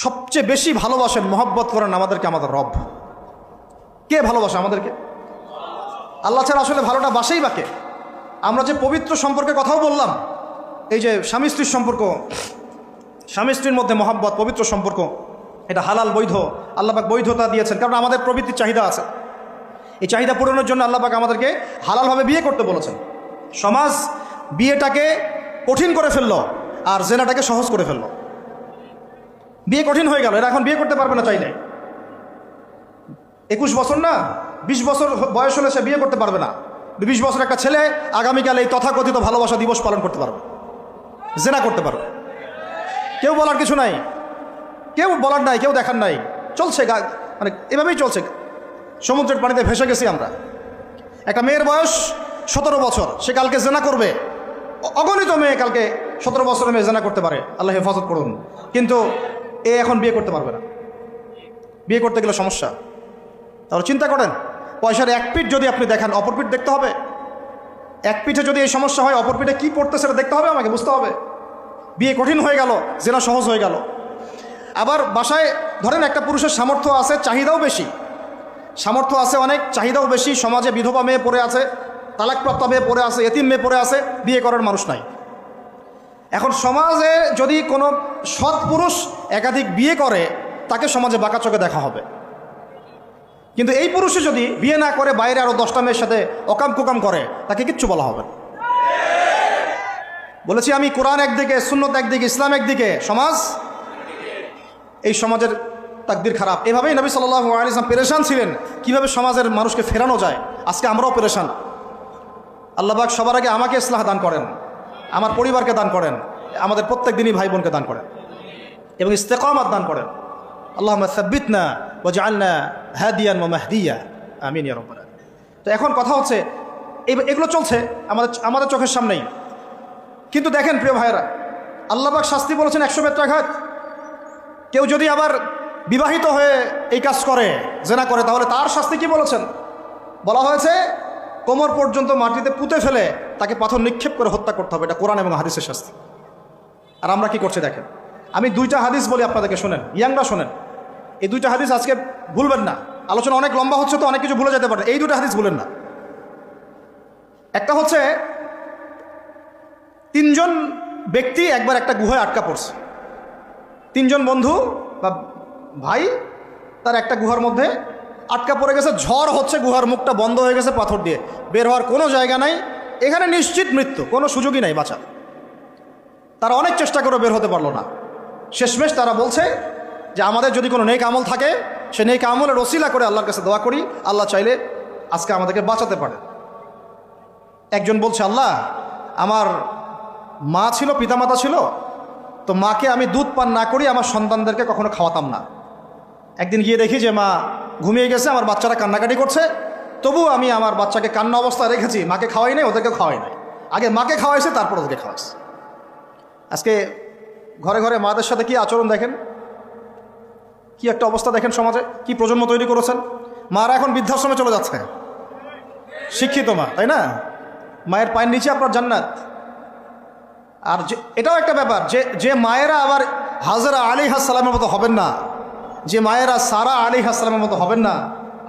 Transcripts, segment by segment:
সবচেয়ে বেশি ভালোবাসেন, মহব্বত করেন আমাদেরকে আমাদের রব। কে ভালোবাসে আমাদেরকে? আল্লাহ ছাড়া আসলে ভালোটা বাসেই বাকে। আমরা যে পবিত্র সম্পর্কে কথাও বললাম, এই যে স্বামী স্ত্রীর সম্পর্ক, স্বামী স্ত্রীর মধ্যে মহব্বত, পবিত্র সম্পর্ক, এটা হালাল বৈধ। আল্লাহ পাক বৈধতা দিয়েছেন, কারণ আমাদের প্রবৃত্তির চাহিদা আছে। এই চাহিদা পূরণের জন্য আল্লাহ পাক আমাদেরকে হালালভাবে বিয়ে করতে বলেছেন। সমাজ বিয়েটাকে কঠিন করে ফেললো আর জেনাটাকে সহজ করে ফেললো। বিয়ে কঠিন হয়ে গেল, এরা এখন বিয়ে করতে পারবে না চাইলে। 21 বছর না 20 বছর বয়স হলে সে বিয়ে করতে পারবে না। 20 বছর একটা ছেলে আগামীকাল এই তথাকথিত ভালোবাসা দিবস পালন করতে পারবে, জেনা করতে পারবে। কেউ বলার কিছু নাই, কেউ বলার নাই, কেউ দেখার নাই। চলছে মানে এভাবেই চলছে। সমুদ্রের পানিতে ভেসে গেছি আমরা। একটা মেয়ের বয়স 17 বছর, সে কালকে জেনা করবে। অগণিত মেয়ে কালকে 17 বছরের মেয়ে জেনা করতে পারে, আল্লাহ হেফাজত করুন। কিন্তু এ এখন বিয়ে করতে পারবে না। বিয়ে করতে গেলে সমস্যা। তাহলে চিন্তা করেন, পয়সার এক পিঠ যদি আপনি দেখেন, অপর পিঠ দেখতে হবে। এক পিঠে যদি এই সমস্যা হয়, অপর পিঠে কী পড়তে সেটা দেখতে হবে, আমাকে বুঝতে হবে। বিয়ে কঠিন হয়ে গেল, জেনা সহজ হয়ে গেল। আবার বাসায় ধরেন একটা পুরুষের সামর্থ্য আছে, চাহিদাও বেশি, সামর্থ্য আছে অনেক, চাহিদাও বেশি। সমাজে বিধবা মেয়ে পড়ে আছে, তালাকপ্রাপ্ত মেয়ে পড়ে আছে, এতিম মেয়ে পড়ে আছে, বিয়ে করার মানুষ নাই। এখন সমাজে যদি কোনো সৎ পুরুষ একাধিক বিয়ে করে, তাকে সমাজে বাঁকা চোখে দেখা হবে। কিন্তু এই পুরুষে যদি বিয়ে না করে বাইরে আরও 10টা মেয়ের সাথে অকাম কুকাম করে, তাকে কিচ্ছু বলা হবে না। বলেছি আমি, কোরআন একদিকে, সুন্নত একদিকে, ইসলাম একদিকে, সমাজ, এই সমাজের তাকদির খারাপ। এভাবেই নবী সাল্লাল্লাহু আলাইহি ওয়াসাল্লাম পেরেশান ছিলেন কিভাবে সমাজের মানুষকে ফেরানো যায়। আজকে আমরাও পেরেশান। আল্লাহ পাক সবার আগে আমাকে ইসলাহ দান করেন, আমার পরিবারকে দান করেন, আমাদের প্রত্যেক দিনই ভাই বোনকে দান করেন এবং ইস্তেকামাত দান করেন। আল্লাহুম্মা সাব্বিতনা ওয়াজআলনা হাদিয়ান ওয়া মাহদিয়া, আমিন ইয়া রাব্বাল আলামিন। তো এখন কথা হচ্ছে, এগুলো চলছে আমাদের চোখের সামনেই। কিন্তু দেখেন প্রিয় ভাইয়েরা, আল্লাহ পাক শাস্তি বলেছেন 100 বেত্রাঘাত। কেউ যদি আবার বিবাহিত হয়ে এই কাজ করে, জেনা করে, তাহলে তার শাস্তি কি বলেছেন? বলা হয়েছে কোমর পর্যন্ত মাটিতে পুঁতে ফেলে তাকে পাথর নিক্ষেপ করে হত্যা করতে হবে। এটা কোরআন এবং হাদিসের শাস্তি। আর আমরা কি করছি দেখেন। আমি 2টা হাদিস বলি আপনাদেরকে, শোনেন, ইয়াংরা শোনেন। এই 2টা হাদিস আজকে ভুলবেন না। আলোচনা অনেক লম্বা হচ্ছে তো অনেক কিছু ভুলে যেতে পারে, এই 2টা হাদিস ভুলেন না। একটা হচ্ছে 3 জন ব্যক্তি একবার একটা গুহায় আটকা পড়ছে। 3 জন বন্ধু বা ভাই, তার একটা গুহার মধ্যে আটকা পড়ে গেছে। ঝড় হচ্ছে, গুহার মুখটা বন্ধ হয়ে গেছে পাথর দিয়ে, বের হওয়ার কোনো জায়গা নাই। এখানে নিশ্চিত মৃত্যু, কোনো সুযোগই নাই বাঁচার। তারা অনেক চেষ্টা করে বের হতে পারলো না। শেষমেশ তারা বলছে যে আমাদের যদি কোনো নেক আমল থাকে, সে নেক আমলের ওসিলা করে আল্লাহর কাছে দোয়া করি, আল্লাহ চাইলে আজকে আমাদেরকে বাঁচাতে পারে। একজন বলছে, আল্লাহ, আমার মা ছিল, পিতামাতা ছিল, তো মাকে আমি দুধ পান না করি আমার সন্তানদেরকে কখনো খাওয়াতাম না। একদিন গিয়ে দেখি যে মা ঘুমিয়ে গেছে, আমার বাচ্চারা কান্নাকাটি করছে, তবু আমি আমার বাচ্চাকে কান্না অবস্থায় রেখেছি, মাকে খাওয়াই নাই, ওদেরকে খাওয়াই নাই। আগে মাকে খাওয়াইছে, তারপর ওদেরকে খাওয়াইছে। আজকে ঘরে ঘরে মাদের সাথে কি আচরণ দেখেন, কি একটা অবস্থা দেখেন সমাজে, কি প্রজন্ম তৈরি করেছেন। মারা এখন বৃদ্ধাশ্রমে চলে যাচ্ছে, শিক্ষিত মা, তাই না? মায়ের পায়ের নিচে আপনার জান্নাত। আর এটাও একটা ব্যাপার, যে মায়েরা আবার হাজরা আলাইহিস সালামের মতো হবেন না, যে মায়েরা সারা আলাইহিস সালামের মতো হবেন না,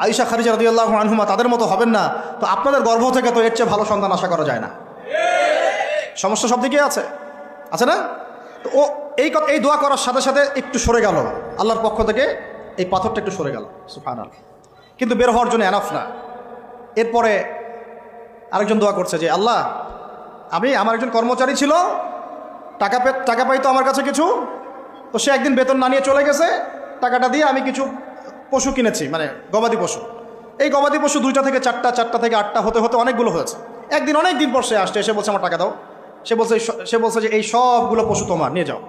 আয়েশা খাদিজা রাদিয়াল্লাহু আনহুমা তাদের মতো হবেন না, তো আপনাদের গর্ভ থেকে তো এর চেয়ে ভালো সন্তান আশা করা যায় না। সমস্যা সব দিকেই আছে না? তো ও এই দোয়া করার সাথে সাথে একটু সরে গেল, আল্লাহর পক্ষ থেকে এই পাথরটা একটু সরে গেল, সুবহানাল্লাহ। কিন্তু বের হওয়ার জন্য এনাফ না। এরপরে আরেকজন দোয়া করছে যে আল্লাহ, আমার একজন কর্মচারী ছিল, টাকা পাইতো আমার কাছে কিছু, তো সে একদিন বেতন না নিয়ে চলে গেছে। টাকাটা দিয়ে আমি কিছু পশু কিনেছি, মানে গবাদি পশু। এই গবাদি পশু 2টা থেকে 4টা, 4টা থেকে 8টা হতে হতে অনেকগুলো হয়েছে। একদিন অনেক দিন পর সে আসছে, এসে বলছে আমার টাকা দাও। সে বলছে যে এই সবগুলো পশু তোমার, নিয়ে যাও।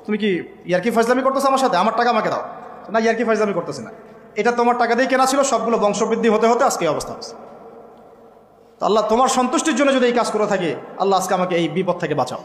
তুমি কি ইয়ার্কি ফাজলামি করতেছো আমার সাথে? আমার টাকা আমাকে দাও। না, ইয়ার্কি ফাজলামি করতেছি না, এটা তোমার টাকা দিয়ে কেনা ছিল, সবগুলো বংশবৃদ্ধি হতে হতে আজকে এই অবস্থা হচ্ছে। তো আল্লাহ, তোমার সন্তুষ্টির জন্য যদি এই কাজ করে থাকি, আল্লাহ আজকে আমাকে এই বিপদ থেকে বাঁচাও।